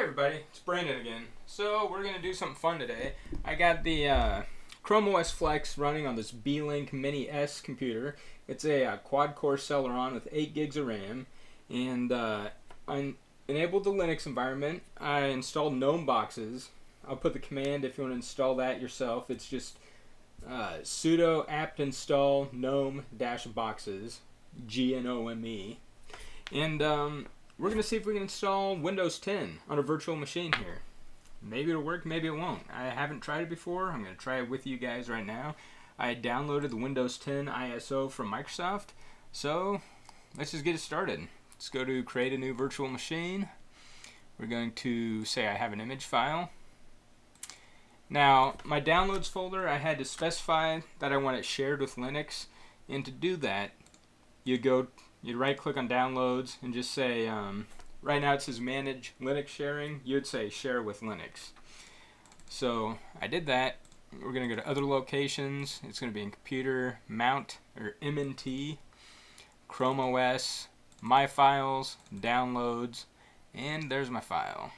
everybody, it's Brandon again. So we're going to do something fun today. I got the ChromeOS Flex running on this Beelink Mini S computer. It's a quad-core Celeron with 8 gigs of RAM. And I enabled the Linux environment. I installed Gnome Boxes. I'll put the command if you want to install that yourself. It's just sudo apt install gnome-boxes, G-N-O-M-E. And we're going to see if we can install Windows 10 on a virtual machine here. Maybe it'll work, maybe it won't. I haven't tried it before. I'm going to try it with you guys right now. I downloaded the Windows 10 ISO from Microsoft. So let's just get it started. Let's go to create a new virtual machine. We're going to say I have an image file. Now, my downloads folder, I had to specify that I want it shared with Linux. And to do that, you'd right click on downloads and just say, right now it says manage Linux sharing. You'd say share with Linux. So I did that. We're going to go to other locations. It's going to be in computer, mount, or MNT, ChromeOS, my files, downloads, and there's my file.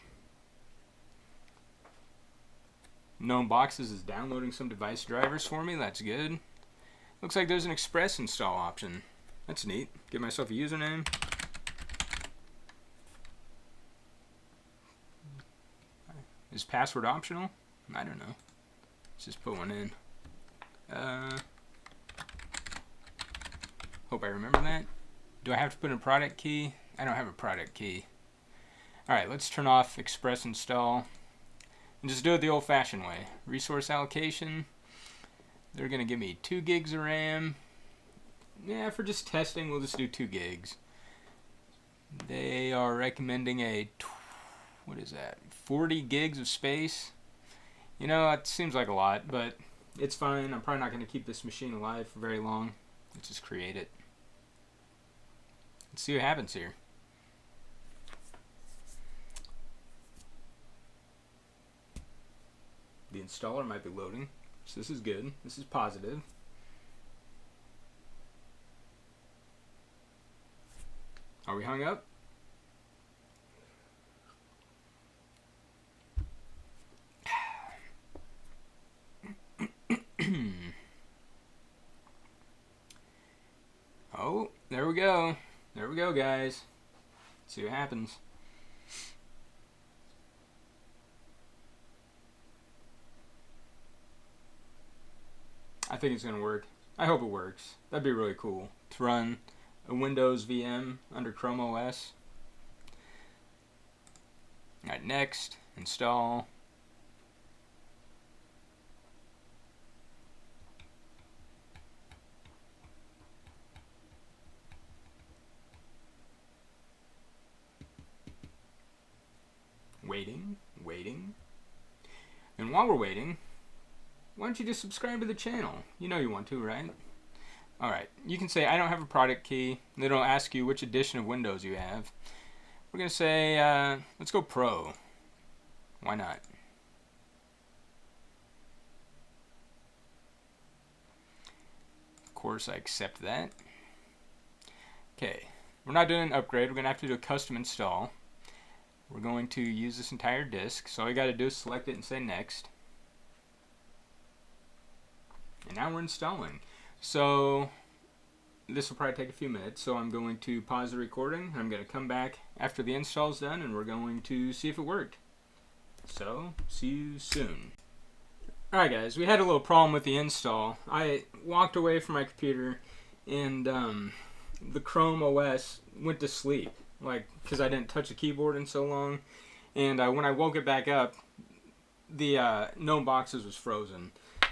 Gnome Boxes is downloading some device drivers for me. That's good. Looks like there's an express install option. That's neat. Give myself a username. Is password optional? I don't know. Let's just put one in. Hope I remember that. Do I have to put in a product key? I don't have a product key. Alright, let's turn off express install. And just do it the old-fashioned way. Resource allocation. They're going to give me 2 gigs of RAM. Yeah, for just testing, we'll just do 2 gigs. They are recommending a, 40 gigs of space. You know, it seems like a lot, but it's fine. I'm probably not going to keep this machine alive for very long. Let's just create it. Let's see what happens here. The installer might be loading, so this is good. This is positive. Are we hung up? Oh, there we go. There we go, guys. Let's see what happens. I think it's going to work. I hope it works. That'd be really cool to run a Windows VM under ChromeOS. Alright, next, install. Waiting. And while we're waiting, why don't you just subscribe to the channel? You know you want to, right? Alright, you can say I don't have a product key. They don't ask you which edition of Windows you have. We're going to say, let's go Pro. Why not? Of course, I accept that. Okay, we're not doing an upgrade. We're going to have to do a custom install. We're going to use this entire disk. So all you got to do is select it and say next. And now we're installing. So this will probably take a few minutes, so I'm going to pause the recording. I'm going to come back after the install is done, and we're going to see if it worked. So, see you soon. Alright guys, we had a little problem with the install. I walked away from my computer, and the Chrome OS went to sleep, because I didn't touch the keyboard in so long. And when I woke it back up, the Gnome Boxes was frozen.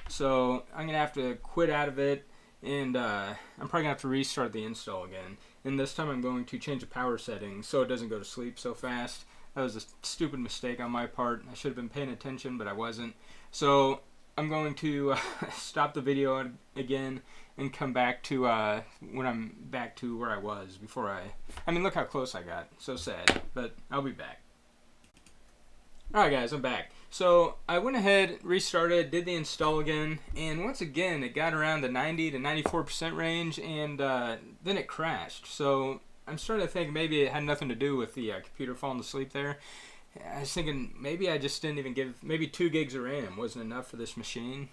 So I'm going to have to quit out of it, and I'm probably going to have to restart the install again. And this time I'm going to change the power settings so it doesn't go to sleep so fast. That was a stupid mistake on my part. I should have been paying attention, but I wasn't. So I'm going to stop the video again and come back to when I'm back to where I was before I mean, look how close I got. So sad, but I'll be back. Alright guys, I'm back. So I went ahead, restarted, did the install again, and once again it got around the 90 to 94% range, and then it crashed. So I'm starting to think maybe it had nothing to do with the computer falling asleep there. I was thinking maybe I just didn't even give, maybe 2 gigs of RAM wasn't enough for this machine.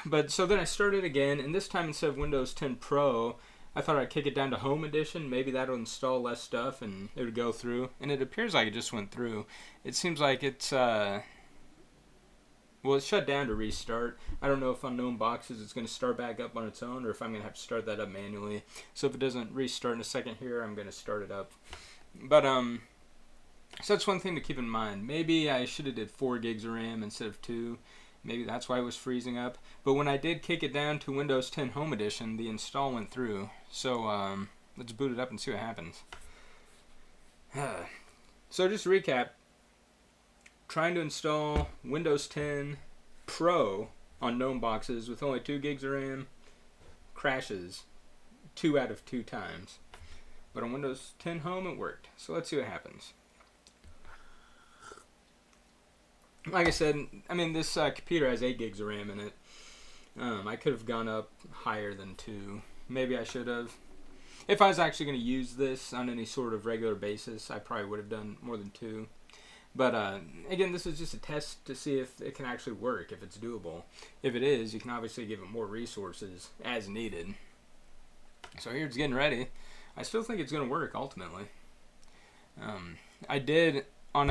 But so then I started again, and this time instead of Windows 10 Pro, I thought I'd kick it down to Home Edition. Maybe that'll install less stuff and it would go through. And it appears like it just went through. It seems like it's, well, it's shut down to restart. I don't know if on Gnome Boxes it's going to start back up on its own or if I'm going to have to start that up manually. So if it doesn't restart in a second here, I'm going to start it up. But, so that's one thing to keep in mind. Maybe I should have did 4 gigs of RAM instead of 2. Maybe that's why it was freezing up. But when I did kick it down to Windows 10 Home Edition, the install went through. So let's boot it up and see what happens. So just to recap, trying to install Windows 10 Pro on Gnome Boxes with only 2 gigs of RAM crashes 2 out of 2 times. But on Windows 10 Home it worked. So let's see what happens. Like I said, I mean, this computer has 8 gigs of RAM in it. I could have gone up higher than 2. Maybe I should have. If I was actually going to use this on any sort of regular basis, I probably would have done more than 2. But again, this is just a test to see if it can actually work, if it's doable. If it is, you can obviously give it more resources as needed. So here it's getting ready. I still think it's going to work ultimately. I did on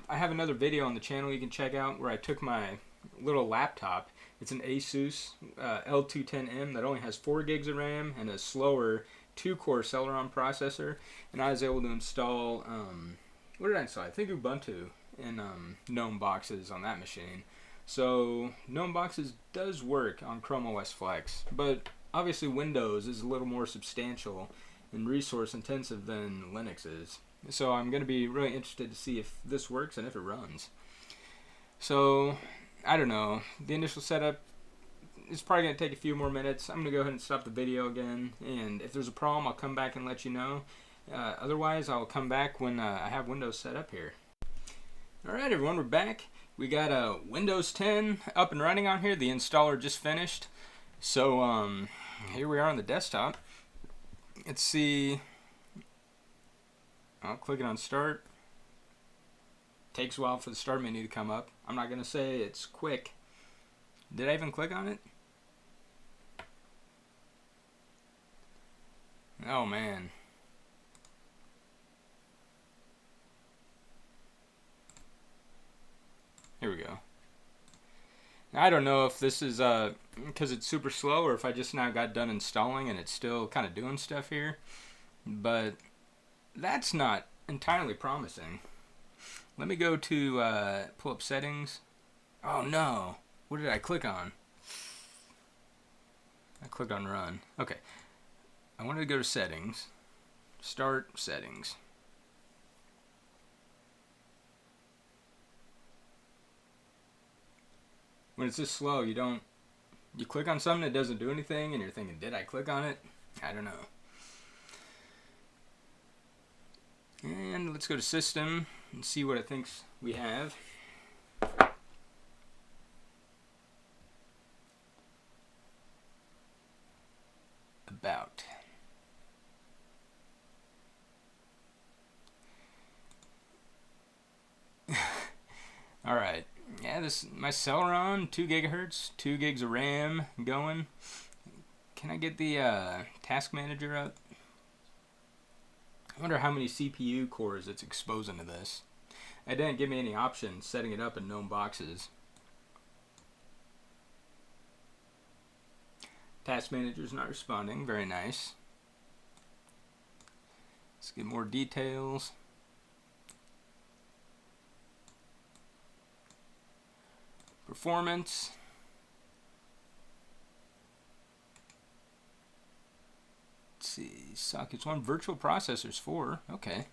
I have another video on the channel you can check out where I took my little laptop. It's an Asus L210M that only has 4 gigs of RAM and a slower 2-core Celeron processor, and I was able to install, what did I install? I think Ubuntu in Gnome Boxes on that machine. So Gnome Boxes does work on ChromeOS Flex, but obviously Windows is a little more substantial and resource intensive than Linux is. So I'm going to be really interested to see if this works and if it runs. So, I don't know. The initial setup is probably going to take a few more minutes. I'm going to go ahead and stop the video again. And if there's a problem, I'll come back and let you know. Otherwise, I'll come back when I have Windows set up here. Alright everyone, we're back. We got Windows 10 up and running on here. The installer just finished. So, here we are on the desktop. Let's see. I'll click it on start. Takes a while for the start menu to come up. I'm not going to say it's quick. Did I even click on it? Oh man. Here we go. Now, I don't know if this is because it's super slow or if I just now got done installing and it's still kind of doing stuff here. But that's not entirely promising. Let me go to pull up settings. Oh no, what did I click on? I clicked on run. Okay, I wanted to go to settings, start settings. When it's this slow, you click on something that doesn't do anything and you're thinking, did I click on it? I don't know. And let's go to System and see what it thinks we have. About. Alright. Yeah, my Celeron, 2 gigahertz, 2 gigs of RAM going. Can I get the task manager up? I wonder how many CPU cores it's exposing to this. It didn't give me any options setting it up in Gnome Boxes. Task Manager's not responding. Very nice. Let's get more details. Performance. Let's see, sockets 1, virtual processors 4, okay.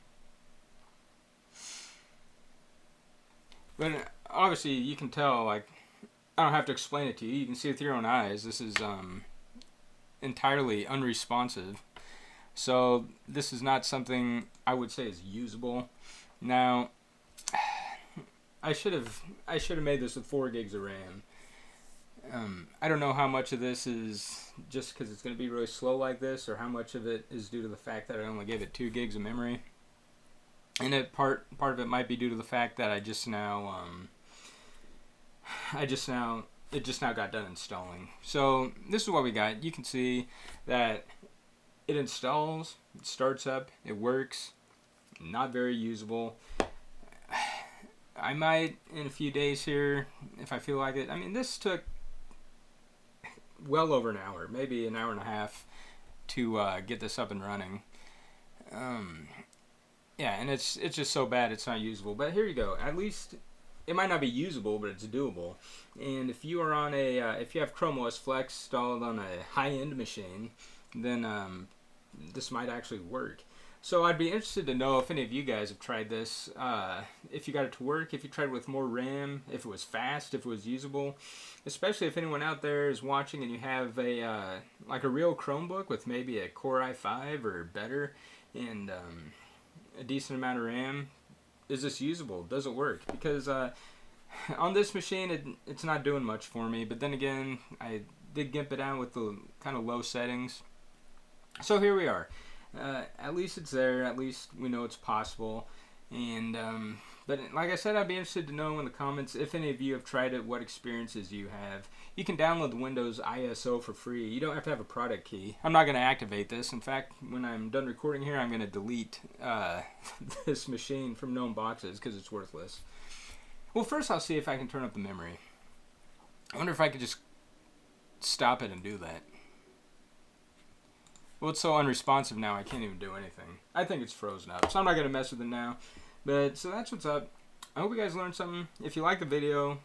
But obviously you can tell, like, I don't have to explain it to you. You can see with your own eyes, this is entirely unresponsive. So this is not something I would say is usable. Now, I should have made this with 4 gigs of RAM. I don't know how much of this is just because it's going to be really slow like this, or how much of it is due to the fact that I only gave it 2 gigs of memory. And part of it might be due to the fact that it just now got done installing. So this is what we got. You can see that it installs, it starts up, it works. Not very usable. I might in a few days here if I feel like it. I mean, this took well over an hour, maybe an hour and a half to get this up and running. Yeah, and it's just so bad it's not usable. But here you go. At least it might not be usable, but it's doable. And if you are on if you have ChromeOS Flex installed on a high-end machine, then this might actually work. So I'd be interested to know if any of you guys have tried this, if you got it to work, if you tried it with more RAM, if it was fast, if it was usable. Especially if anyone out there is watching and you have like a real Chromebook with maybe a Core i5 or better and a decent amount of RAM. Is this usable? Does it work? Because on this machine it's not doing much for me, but then again I did gimp it out with the kind of low settings. So here we are. At least it's there. At least we know it's possible. And but like I said, I'd be interested to know in the comments if any of you have tried it, what experiences you have. You can download the Windows ISO for free. You don't have to have a product key. I'm not going to activate this. In fact, when I'm done recording here, I'm going to delete this machine from Gnome Boxes because it's worthless. Well, first I'll see if I can turn up the memory. I wonder if I could just stop it and do that. Well, it's so unresponsive now, I can't even do anything. I think it's frozen up, so I'm not going to mess with it now. But, so that's what's up. I hope you guys learned something. If you like the video,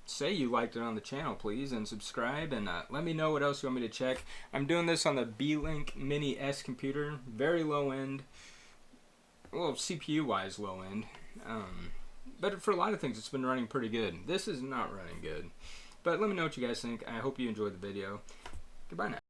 say you liked it on the channel, please, and subscribe, and let me know what else you want me to check. I'm doing this on the Beelink Mini S computer, very low end. Well, CPU-wise, low end. But for a lot of things, it's been running pretty good. This is not running good. But let me know what you guys think. I hope you enjoyed the video. Goodbye now.